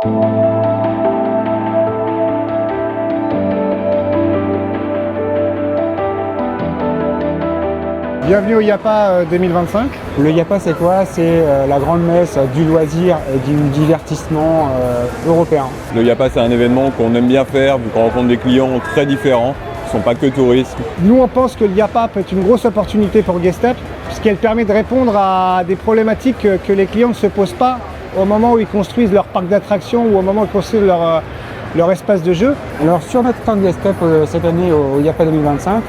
Bienvenue au IAPA 2025. Le IAPA, c'est quoi? C'est la grande messe du loisir et du divertissement européen. Le IAPA, c'est un événement qu'on aime bien faire, vu qu'on rencontre des clients très différents, qui ne sont pas que touristes. Nous, on pense que l'IAPA peut être une grosse opportunité pour Guestep, puisqu'elle permet de répondre à des problématiques que les clients ne se posent pas au moment où ils construisent leur parc d'attractions ou au moment où ils construisent leur espace de jeu. Alors sur notre stand Guestep cette année au IAPA 2025,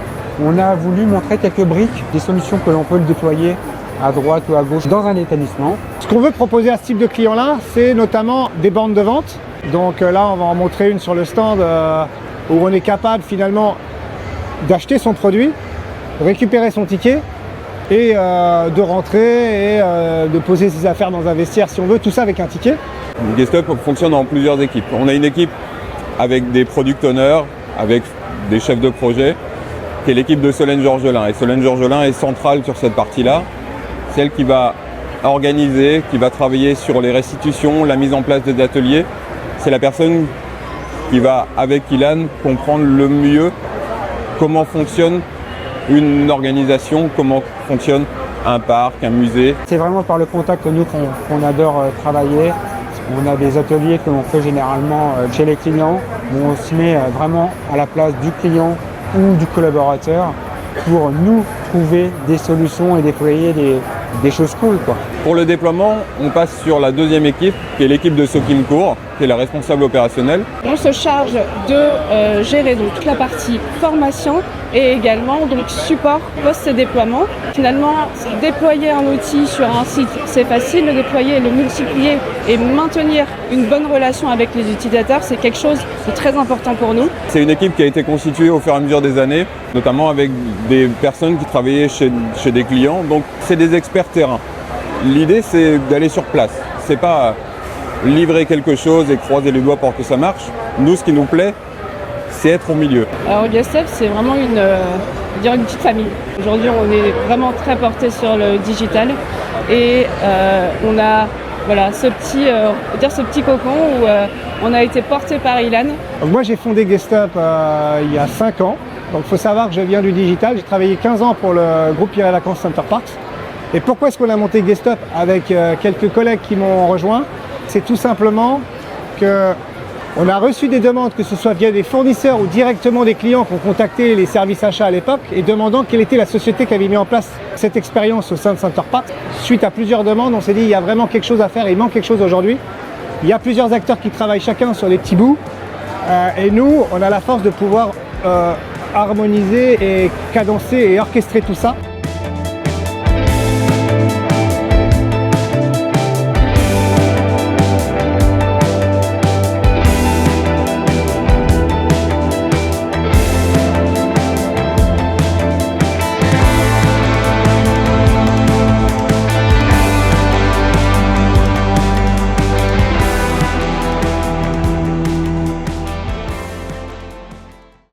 on a voulu montrer quelques briques, des solutions que l'on peut déployer à droite ou à gauche dans un établissement. Ce qu'on veut proposer à ce type de client-là, c'est notamment des bornes de vente. Donc là, on va en montrer une sur le stand où on est capable finalement d'acheter son produit, récupérer son ticket et de rentrer et de poser ses affaires dans un vestiaire si on veut, tout ça avec un ticket. Guestep fonctionne en plusieurs équipes. On a une équipe avec des product owners, avec des chefs de projet, qui est l'équipe de Solène Georgelin. Et Solène Georgelin est centrale sur cette partie-là. C'est elle qui va organiser, qui va travailler sur les restitutions, la mise en place des ateliers. C'est la personne qui va, avec Ilan, comprendre le mieux comment fonctionne une organisation, comment fonctionne un parc, un musée. C'est vraiment par le contact que nous qu'on adore travailler. On a des ateliers que l'on fait généralement chez les clients, où on se met vraiment à la place du client ou du collaborateur pour nous trouver des solutions et déployer des choses cool, quoi. Pour le déploiement, on passe sur la deuxième équipe, qui est l'équipe de Sokimcourt, qui est la responsable opérationnelle. On se charge de gérer donc toute la partie formation et également donc support post-déploiement. Finalement, déployer un outil sur un site, c'est facile. Le déployer, le multiplier et maintenir une bonne relation avec les utilisateurs, c'est quelque chose de très important pour nous. C'est une équipe qui a été constituée au fur et à mesure des années, notamment avec des personnes qui travaillaient chez des clients. Donc, c'est des experts terrain. L'idée, c'est d'aller sur place. C'est pas livrer quelque chose et croiser les doigts pour que ça marche. Nous, ce qui nous plaît, c'est être au milieu. Alors Guestep, c'est vraiment une petite famille. Aujourd'hui, on est vraiment très porté sur le digital et on a ce petit cocon où on a été porté par Ilan. Donc moi, j'ai fondé Guestep il y a 5 ans. Donc il faut savoir que je viens du digital. J'ai travaillé 15 ans pour le groupe Pierre et Vacances Center Parks. Et pourquoi est-ce qu'on a monté Guestep avec quelques collègues qui m'ont rejoint? C'est tout simplement qu'on a reçu des demandes, que ce soit via des fournisseurs ou directement des clients qui ont contacté les services achats à l'époque et demandant quelle était la société qui avait mis en place cette expérience au sein de Center Parcs. Suite à plusieurs demandes, on s'est dit il y a vraiment quelque chose à faire, il manque quelque chose aujourd'hui. Il y a plusieurs acteurs qui travaillent chacun sur les petits bouts et nous, on a la force de pouvoir harmoniser et cadencer et orchestrer tout ça.